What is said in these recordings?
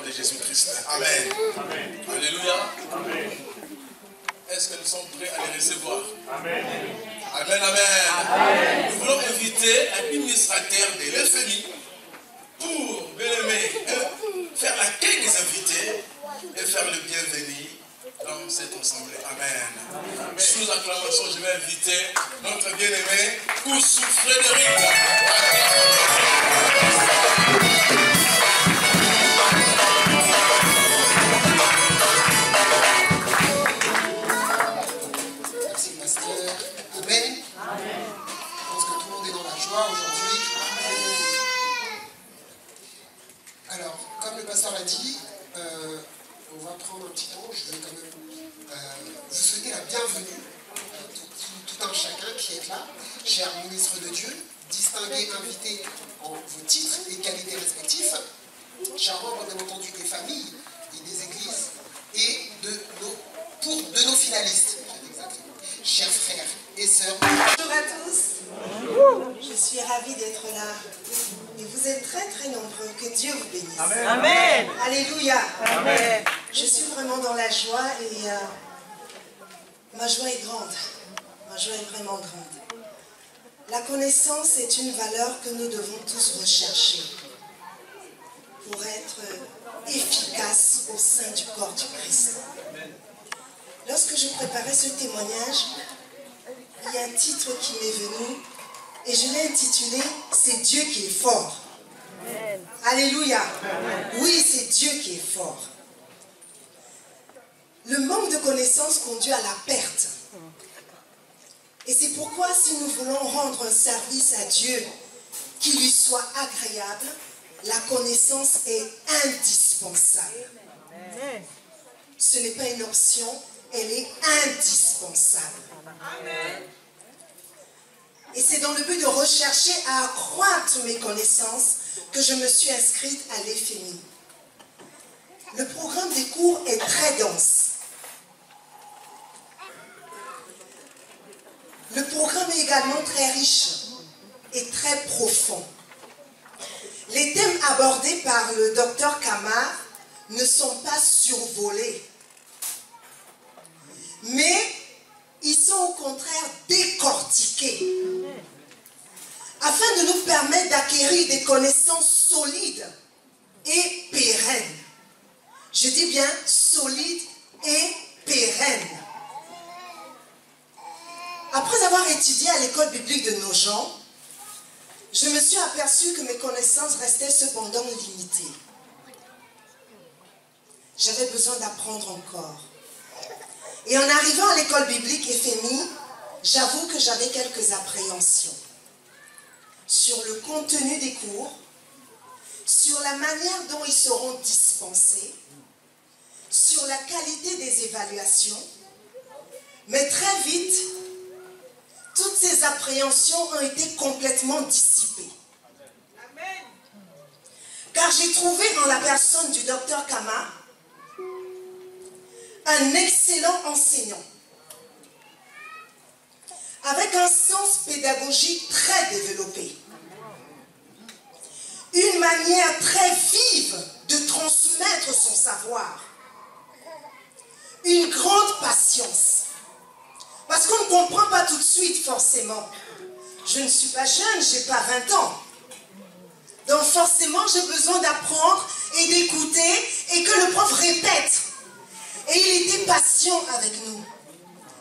de Jésus-Christ. Amen. Amen. Alléluia. Amen. Est-ce que nous sommes prêts à les recevoir? Amen. Amen, amen. Amen. Nous voulons inviter l'administrateur de l'FMI pour, bien aimé, faire l'accueil des invités et faire le bienvenu dans cette assemblée. Amen. Sous acclamation, je vais inviter notre bien-aimé Oussou Frédéric. Merci, pasteur. Amen. Amen. Je pense que tout le monde est dans la joie aujourd'hui. Alors, comme le pasteur l'a dit, on va prendre un petit temps. Je vais quand même vous souhaiter la bienvenue, tout un chacun qui est là, cher ministre de Dieu, distingués invités en vos titres et qualités respectifs, chers membres bien entendu des familles et des églises et de nos finalistes, chers frères et sœurs. Bonjour à tous, je suis ravie d'être là et vous êtes très très nombreux, que Dieu vous bénisse. Amen. Amen. Alléluia. Amen. Je suis vraiment dans la joie et ma joie est grande, ma joie est vraiment grande. La connaissance est une valeur que nous devons tous rechercher pour être efficaces au sein du corps du Christ. Lorsque je préparais ce témoignage, il y a un titre qui m'est venu et je l'ai intitulé « C'est Dieu qui est fort ». Alléluia. Oui, c'est Dieu qui est fort. Le manque de connaissance conduit à la perte. Et c'est pourquoi si nous voulons rendre un service à Dieu qui lui soit agréable, la connaissance est indispensable. Ce n'est pas une option, elle est indispensable. Et c'est dans le but de rechercher à accroître mes connaissances que je me suis inscrite à l'FMI. Le programme des cours est très dense. Le programme est également très riche et très profond. Les thèmes abordés par le docteur Kamar ne sont pas survolés, mais ils sont au contraire décortiqués afin de nous permettre d'acquérir des connaissances solides et pérennes. Je dis bien solides et pérennes. Après avoir étudié à l'école biblique de Nogent, je me suis aperçue que mes connaissances restaient cependant limitées. J'avais besoin d'apprendre encore. Et en arrivant à l'école biblique FMI, j'avoue que j'avais quelques appréhensions sur le contenu des cours, sur la manière dont ils seront dispensés, sur la qualité des évaluations, mais très vite, toutes ces appréhensions ont été complètement dissipées. Car j'ai trouvé en la personne du docteur Kama un excellent enseignant, avec un sens pédagogique très développé, une manière très vive de transmettre son savoir, une grande patience. Parce qu'on ne comprend pas tout de suite, forcément. Je ne suis pas jeune, je n'ai pas 20 ans. Donc forcément, j'ai besoin d'apprendre et d'écouter et que le prof répète. Et il était patient avec nous.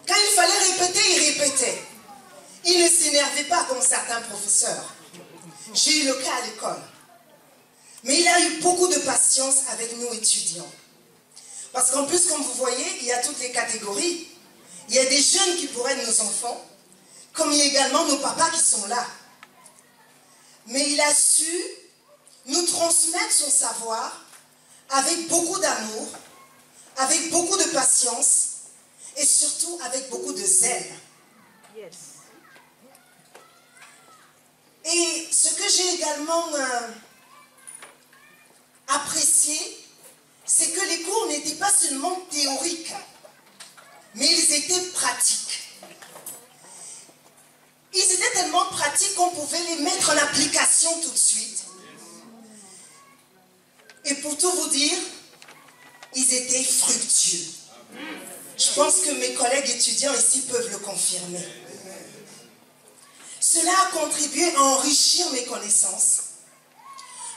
Quand il fallait répéter, il répétait. Il ne s'énervait pas comme certains professeurs. J'ai eu le cas à l'école. Mais il a eu beaucoup de patience avec nous étudiants. Parce qu'en plus, comme vous voyez, il y a toutes les catégories. Il y a des jeunes qui pourraient être nos enfants, comme il y a également nos papas qui sont là. Mais il a su nous transmettre son savoir avec beaucoup d'amour, avec beaucoup de patience et surtout avec beaucoup de zèle. Et ce que j'ai également apprécié, c'est que les cours n'étaient pas seulement théoriques, mais ils étaient pratiques. Ils étaient tellement pratiques qu'on pouvait les mettre en application tout de suite. Et pour tout vous dire, ils étaient fructueux. Je pense que mes collègues étudiants ici peuvent le confirmer. Cela a contribué à enrichir mes connaissances,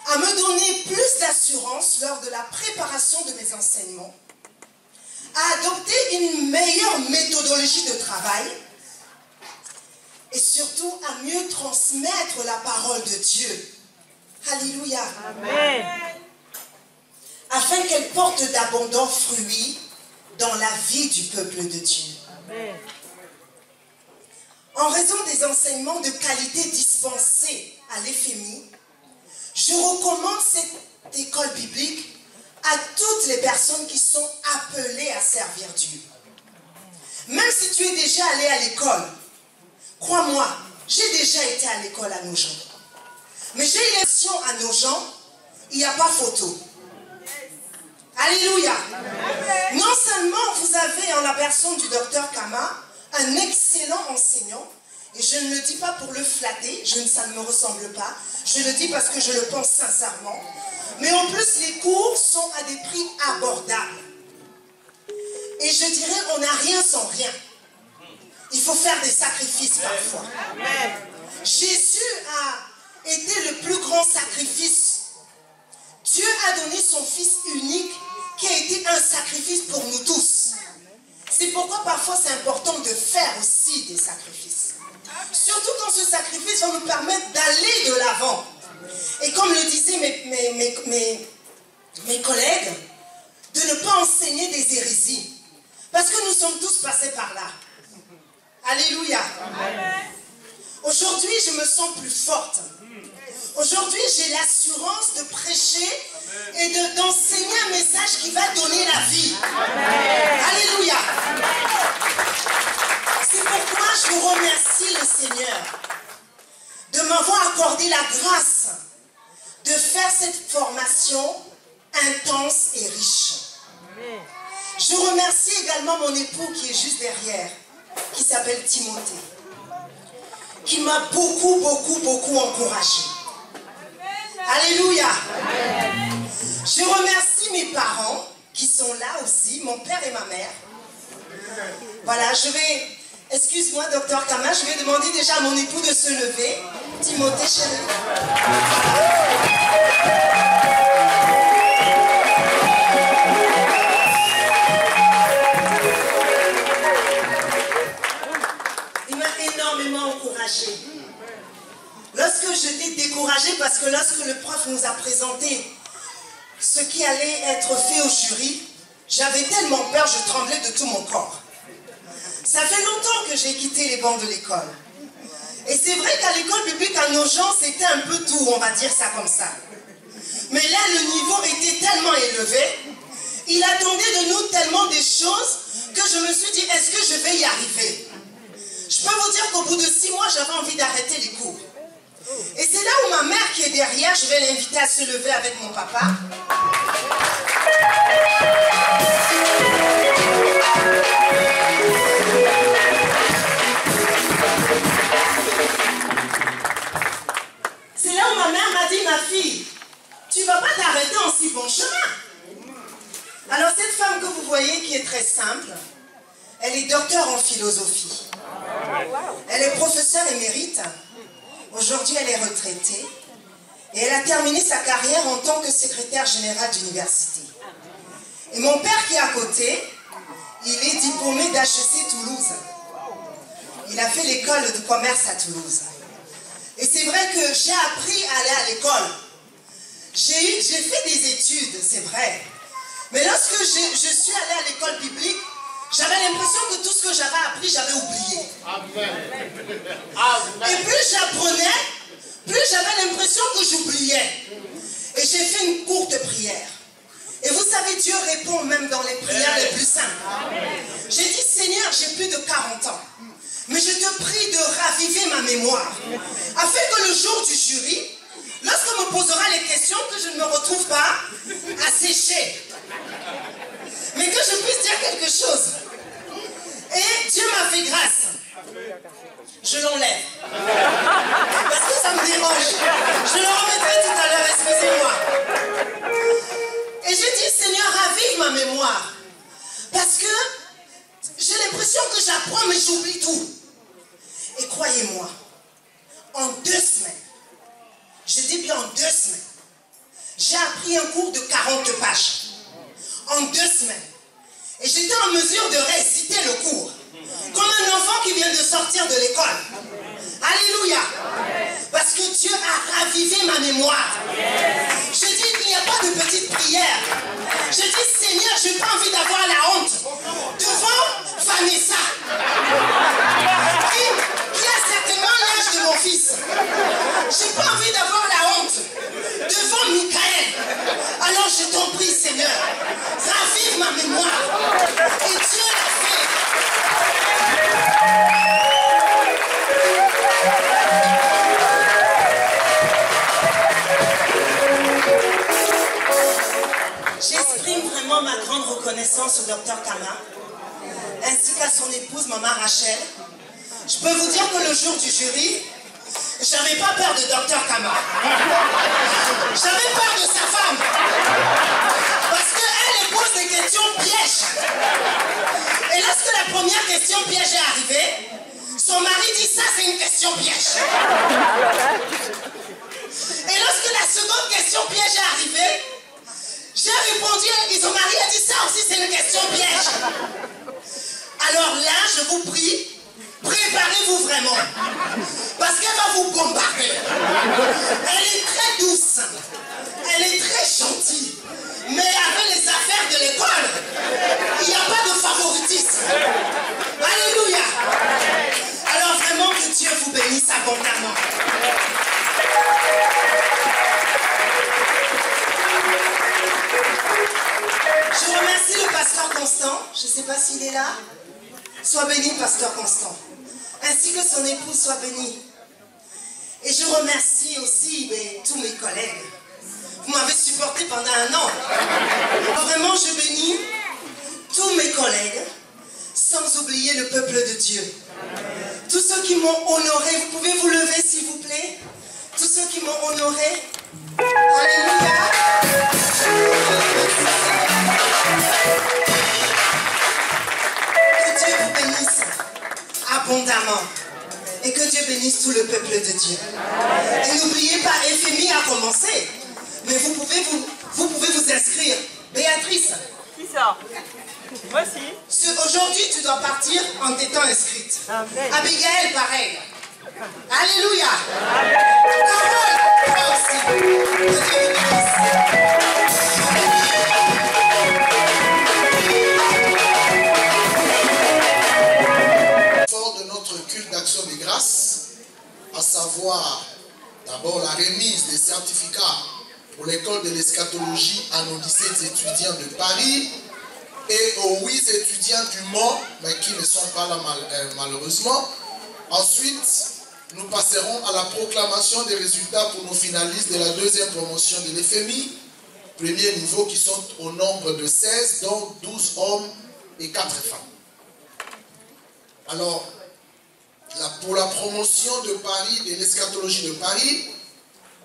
à me donner plus d'assurance lors de la préparation de mes enseignements, à adopter une meilleure méthodologie de travail et surtout à mieux transmettre la parole de Dieu. Alléluia. Amen. Afin qu'elle porte d'abondants fruits dans la vie du peuple de Dieu. Amen. En raison des enseignements de qualité dispensés à l'EFEMI, je recommande cette école biblique à toutes les personnes qui sont appelées à servir Dieu. Même si tu es déjà allé à l'école, crois-moi, j'ai déjà été à l'école à Nogent. Mais j'ai une leçon à Nogent, il n'y a pas photo. Alléluia. Amen. Non seulement vous avez en la personne du docteur Kama un excellent enseignant, et je ne le dis pas pour le flatter, ça ne me ressemble pas, je le dis parce que je le pense sincèrement, mais en plus les cours sont à des prix abordables. Et je dirais, on n'a rien sans rien. Il faut faire des sacrifices parfois. Amen. Jésus a été le plus grand sacrifice. Dieu a donné son Fils unique qui a été un sacrifice pour nous tous. C'est pourquoi parfois c'est important de faire aussi des sacrifices. Surtout quand ce sacrifice va nous permettre d'aller de l'avant. Et comme le disaient mes collègues, de ne pas enseigner des hérésies. Parce que nous sommes tous passés par là. Alléluia. Amen. Aujourd'hui, je me sens plus forte. Aujourd'hui, j'ai l'assurance de prêcher et d'enseigner un message qui va donner la vie. Amen. Alléluia. C'est pourquoi je vous remercie le Seigneur de m'avoir accordé la grâce de faire cette formation intense et riche. Amen. Je remercie également mon époux qui est juste derrière, qui s'appelle Timothée, qui m'a beaucoup encouragé. Alléluia. Amen. Je remercie mes parents qui sont là aussi, mon père et ma mère. Voilà, excuse-moi, docteur Kama, je vais demander déjà à mon époux de se lever. Timothée, chérie. Il m'a énormément encouragé. Lorsque j'étais découragée, parce que lorsque le prof nous a présenté ce qui allait être fait au jury, j'avais tellement peur, je tremblais de tout mon corps. Ça fait longtemps que j'ai quitté les bancs de l'école. Et c'est vrai qu'à l'école publique à Nogent, c'était un peu tout, on va dire ça comme ça. Mais là, le niveau était tellement élevé, il attendait de nous tellement des choses que je me suis dit, est-ce que je vais y arriver? Je peux vous dire qu'au bout de 6 mois, j'avais envie d'arrêter les cours. Et c'est là où ma mère qui est derrière, je vais l'inviter à se lever avec mon papa. C'est là où ma mère m'a dit, ma fille, tu ne vas pas t'arrêter en si bon chemin. Alors cette femme que vous voyez qui est très simple, elle est docteure en philosophie. Elle est professeure émérite. Aujourd'hui, elle est retraitée et elle a terminé sa carrière en tant que secrétaire générale d'université. Et mon père qui est à côté, il est diplômé d'HEC Toulouse. Il a fait l'école de commerce à Toulouse. Et c'est vrai que j'ai appris à aller à l'école. J'ai fait des études, c'est vrai. Mais lorsque je suis allée à l'école biblique, j'avais l'impression que tout ce que j'avais appris, j'avais oublié. Et plus j'apprenais, plus j'avais l'impression que j'oubliais. Et j'ai fait une courte prière. Et vous savez, Dieu répond même dans les prières les plus simples. J'ai dit, Seigneur, j'ai plus de 40 ans. Mais je te prie de raviver ma mémoire. Afin que le jour du jury, lorsqu'on me posera les questions, que je ne me retrouve pas à sécher. Mais que je puisse dire quelque chose. Et Dieu m'a fait grâce. Je l'enlève. Parce que ça me dérange. Je le remettrai tout à l'heure, excusez-moi. Et je dis, Seigneur, ravive ma mémoire. j'ai appris un cours de 40 pages en 2 semaines. Et j'étais en mesure de réciter le cours. Comme un enfant qui vient de sortir de l'école. Alléluia. Parce que Dieu a ravivé ma mémoire. Je dis, il n'y a pas de petite prière. Je dis, Seigneur, je n'ai pas envie d'avoir la honte devant Vanessa, qui a certainement l'âge de mon fils. Je n'ai pas envie d'avoir la honte devant Michael. Alors je t'en prie, Seigneur, ravive ma mémoire. Et Dieu l'a fait. J'exprime vraiment ma grande reconnaissance au docteur Kama, ainsi qu'à son épouse, maman Rachel. Je peux vous dire que le jour du jury, j'avais pas peur de docteur Kama. J'avais peur de sa femme. Parce qu'elle pose des questions pièges. Et lorsque la première question piège est arrivée, son mari dit ça c'est une question piège. Et lorsque la seconde question piège est arrivée, j'ai répondu et son mari a dit ça aussi c'est une question piège. Alors là, je vous prie, préparez-vous vraiment. Parce qu'elle va vous bombarder. Elle est très douce. Elle est très gentille. Mais avec les affaires de l'école, il n'y a pas de favoritisme. Alléluia. Alors vraiment que Dieu vous bénisse abondamment. Je remercie le pasteur Constant. Je ne sais pas s'il est là. Sois béni, pasteur Constant. Ainsi que son épouse soit bénie. Et je remercie aussi tous mes collègues. Vous m'avez supporté pendant 1 an. Vraiment, je bénis tous mes collègues, sans oublier le peuple de Dieu. Tous ceux qui m'ont honoré, vous pouvez vous lever s'il vous plaît. Tous ceux qui m'ont honoré. Alléluia. Que Dieu vous bénisse abondamment. Et que Dieu bénisse tout le peuple de Dieu. Et n'oubliez pas, FMI a commencé. Mais vous pouvez vous inscrire. Béatrice. Qui ça? Moi aussi. Aujourd'hui, tu dois partir en t'étant inscrite. Amen. Abigail, pareil. Alléluia. Carole, toi aussi. Que Dieu vous bénisse. Fort de notre culte d'action des grâces, à savoir d'abord la remise des certificats pour l'école de l'eschatologie à nos 17 étudiants de Paris et aux 8 étudiants du Mans, mais qui ne sont pas là malheureusement. Ensuite, nous passerons à la proclamation des résultats pour nos finalistes de la 2e promotion de l'FMI, premier niveau qui sont au nombre de 16, dont 12 hommes et 4 femmes. Alors, pour la promotion de Paris, de l'eschatologie de Paris,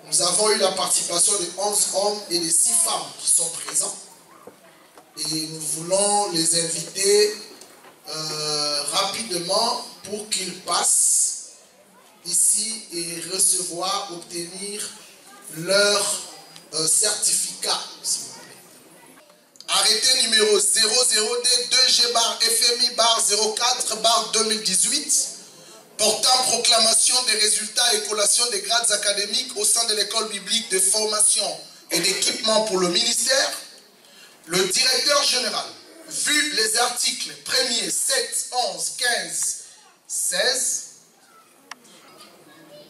nous avons eu la participation de 11 hommes et de 6 femmes qui sont présents. Et nous voulons les inviter rapidement pour qu'ils passent ici et recevoir, obtenir leur certificat. Arrêté numéro 00D2G-FMI-04-2018 portant proclamation des résultats et collation des grades académiques au sein de l'école biblique de formation et d'équipement pour le ministère, le directeur général, vu les articles 1er, 7, 11, 15, 16,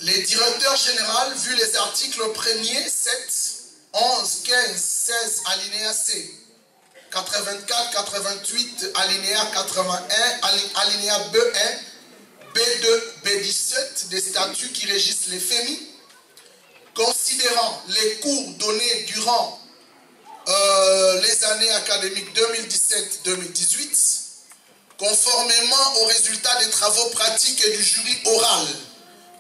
les directeurs généraux, vu les articles 1er, 7, 11, 15, 16, alinéa C, 84, 88, alinéa 81, alinéa B1, B2, B17 des statuts qui régissent les FMI, considérant les cours donnés durant les années académiques 2017-2018, conformément aux résultats des travaux pratiques et du jury oral,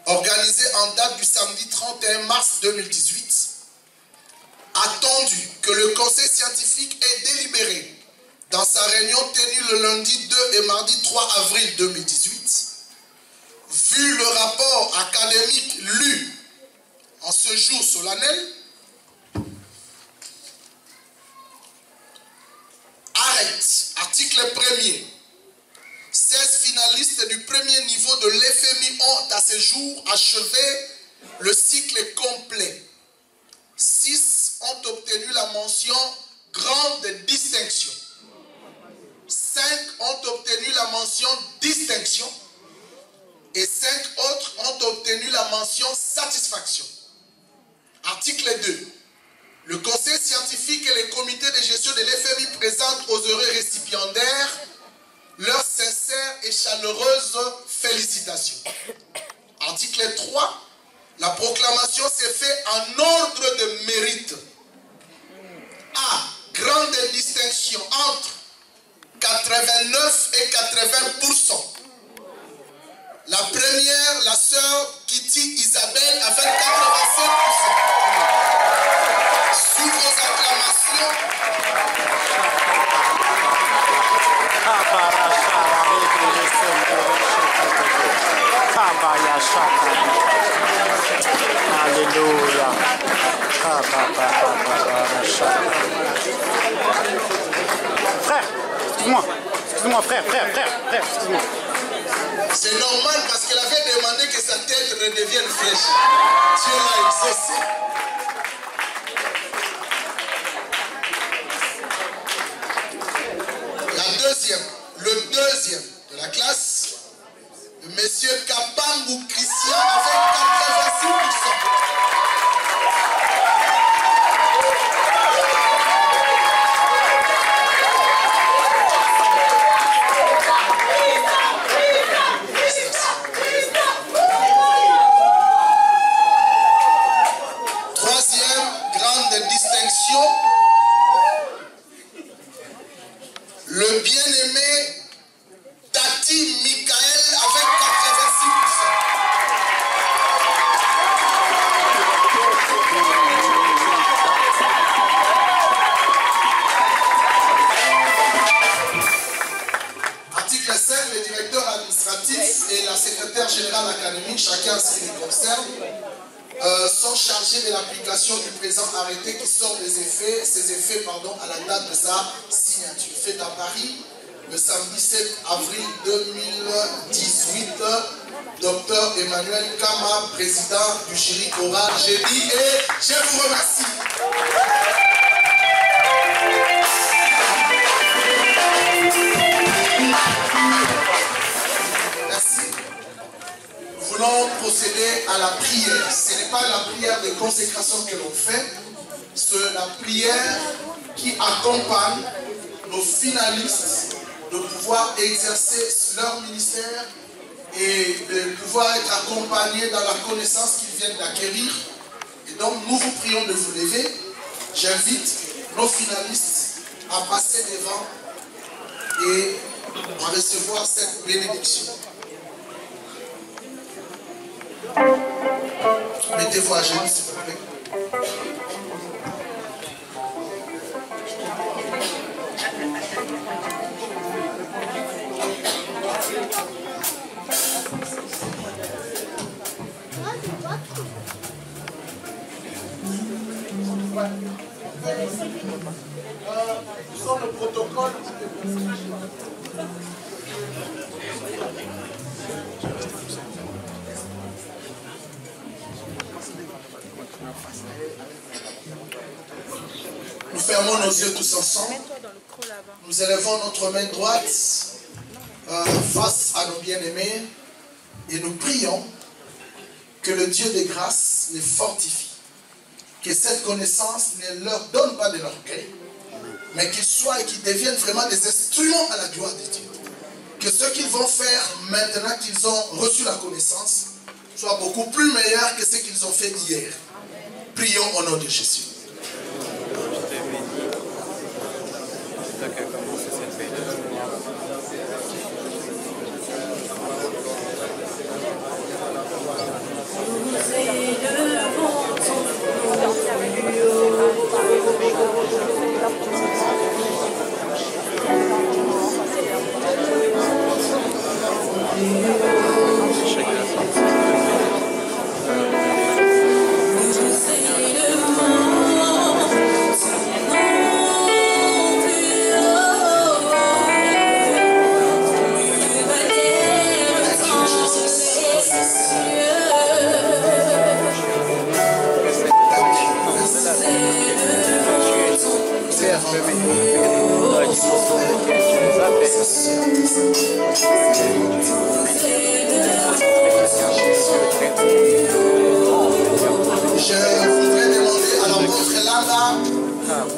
organisé en date du samedi 31 mars 2018, attendu que le conseil scientifique ait délibéré dans sa réunion tenue le lundi 2 et mardi 3 avril 2018, vu le rapport académique lu en ce jour solennel, Article 1er. 16 finalistes du premier niveau de l'FMI ont à ce jour achevé le cycle complet. 6 ont obtenu la mention grande distinction. 5 ont obtenu la mention distinction. Et 5 autres ont obtenu la mention satisfaction. Article 2. Le conseil scientifique et les comités de gestion de l'FMI présentent aux heureux récipiendaires leurs sincères et chaleureuses félicitations. Article 3. La proclamation s'est faite en ordre de mérite. A. Grande distinction entre 89 et 80%. La première, la sœur Kitty Isabelle avec 87%. Sous vos acclamations. Alléluia. Frère, excuse-moi, frère, excuse-moi. C'est normal parce qu'elle avait demandé que sa tête redevienne fraîche. Dieu l'a exaucé. Le deuxième de la classe, le monsieur Kapangou Christian avec 86%. Troisième grande distinction, le bien-aimé Tati Michael avec 86%. Article 5, le directeur administratif et la secrétaire générale académique, chacun ce qui les concerne, sont chargés de l'application du présent arrêté qui sort ces effets à la date de sa signature. Fait à Paris le samedi 7 avril 2018, Dr Emmanuel Kama, président du jury oral, j'ai dit et je vous remercie. Merci. Nous voulons procéder à la prière. Ce n'est pas la prière de consécration que l'on fait, c'est la prière qui accompagne nos finalistes de pouvoir exercer leur ministère et de pouvoir être accompagnés dans la connaissance qu'ils viennent d'acquérir. Et donc nous vous prions de vous lever. J'invite nos finalistes à passer devant et à recevoir cette bénédiction. Mettez-vous à genoux s'il vous plaît. Sur le protocole. Nous fermons nos yeux tous ensemble. Nous élevons notre main droite face à nos bien-aimés et nous prions que le Dieu des grâces les fortifie. Que cette connaissance ne leur donne pas de l'orgueil, mais qu'ils soient et qu'ils deviennent vraiment des instruments à la gloire de Dieu. Que ce qu'ils vont faire maintenant qu'ils ont reçu la connaissance soit beaucoup plus meilleur que ce qu'ils ont fait hier. Prions au nom de Jésus. Oh voudrais demander à l'apôtre Lama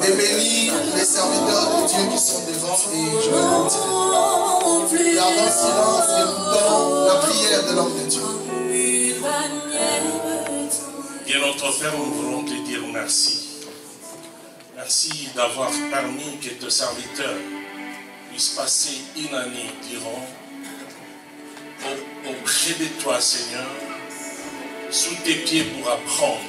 de bénir les serviteurs de Dieu qui sont devant et je vais continuer. Gardons silence et écoutons la prière de l'homme de Dieu. Bien, notre Père, nous voulons te dire merci. Merci d'avoir permis que tes serviteurs puissent passer une année durant auprès de toi, Seigneur, sous tes pieds pour apprendre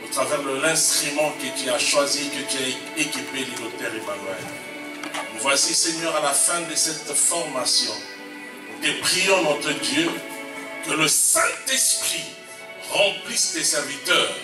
au travers de l'instrument que tu as choisi, que tu as équipé le docteur Emmanuel. Nous voici, Seigneur, à la fin de cette formation. Nous te prions, notre Dieu, que le Saint-Esprit remplisse tes serviteurs,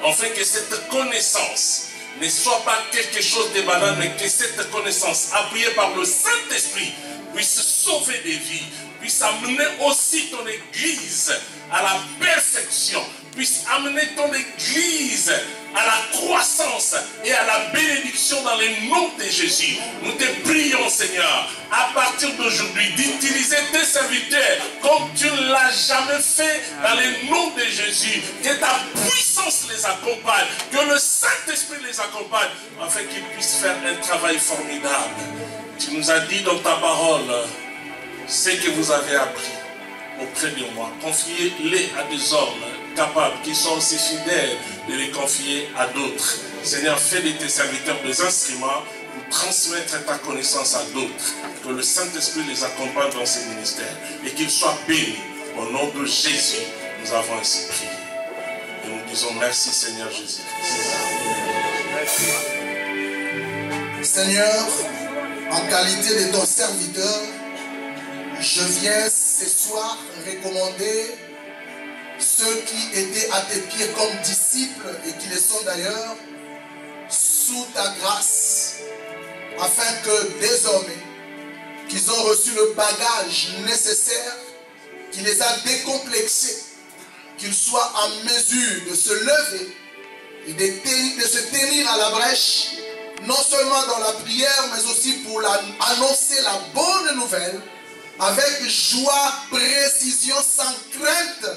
afin que cette connaissance ne soit pas quelque chose de banal, mais que cette connaissance, appuyée par le Saint-Esprit, puisse sauver des vies, puisse amener aussi ton Église à la perfection, puisse amener ton Église à la croissance et à la bénédiction dans le nom de Jésus. Nous te prions, Seigneur, à partir d'aujourd'hui, d'utiliser tes serviteurs comme tu ne l'as jamais fait dans le nom de Jésus. Que ta puissance les accompagne, que le Saint-Esprit les accompagne, afin qu'ils puissent faire un travail formidable. Tu nous as dit dans ta parole, ce que vous avez appris auprès de moi, confiez-les à des hommes capables, qui sont aussi fidèles de les confier à d'autres. Seigneur, fais de tes serviteurs des instruments pour transmettre ta connaissance à d'autres. Que le Saint-Esprit les accompagne dans ces ministères et qu'ils soient bénis. Au nom de Jésus, nous avons ainsi prié. Et nous disons merci, Seigneur Jésus-Christ. Seigneur, en qualité de ton serviteur, je viens ce soir recommander ceux qui étaient à tes pieds comme disciples et qui le sont d'ailleurs, sous ta grâce, afin que désormais, qu'ils ont reçu le bagage nécessaire, qui les a décomplexés, qu'ils soient en mesure de se lever et de se tenir à la brèche, non seulement dans la prière, mais aussi pour annoncer la bonne nouvelle, avec joie, précision, sans crainte.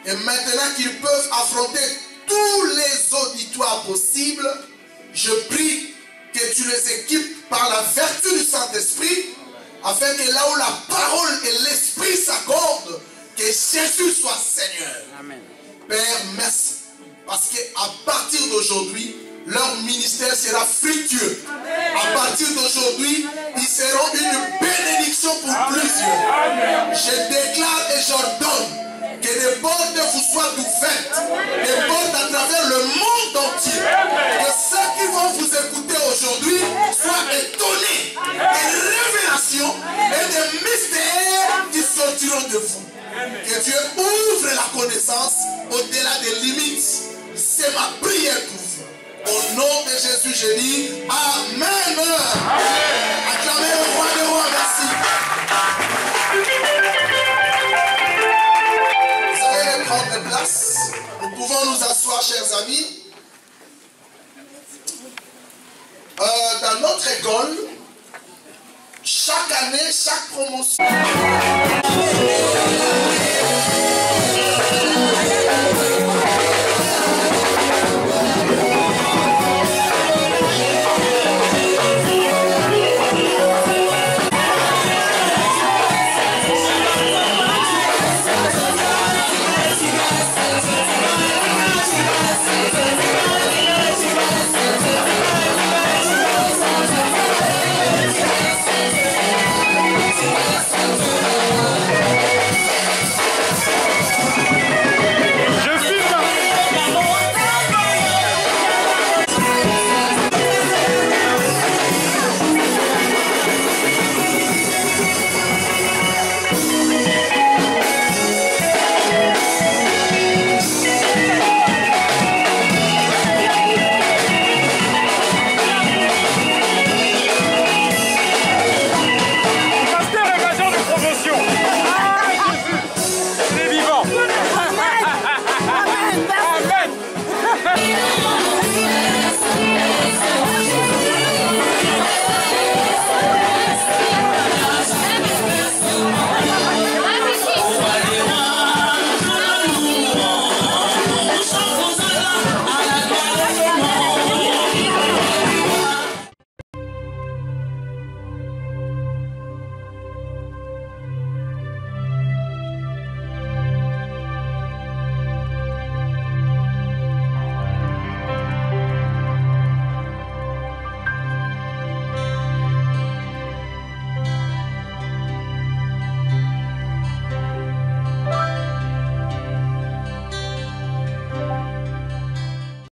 Et maintenant qu'ils peuvent affronter tous les auditoires possibles, je prie que tu les équipes par la vertu du Saint-Esprit, afin que là où la parole et l'Esprit s'accordent, que Jésus soit Seigneur. Amen. Père, merci. Parce qu'à partir d'aujourd'hui, leur ministère sera fructueux. À partir d'aujourd'hui, ils seront une bénédiction pour plusieurs. Je déclare et j'ordonne que les portes vous soient ouvertes, les portes à travers le monde entier. Que ceux qui vont vous écouter aujourd'hui soient étonnés des révélations et des mystères qui sortiront de vous. Que Dieu ouvre la connaissance au-delà des limites. C'est ma prière pour vous. Au nom de Jésus, je dis Amen. Acclamez le roi des rois, merci. Vous allez prendre place. Nous pouvons nous asseoir, chers amis. Dans notre école, chaque année, chaque promotion.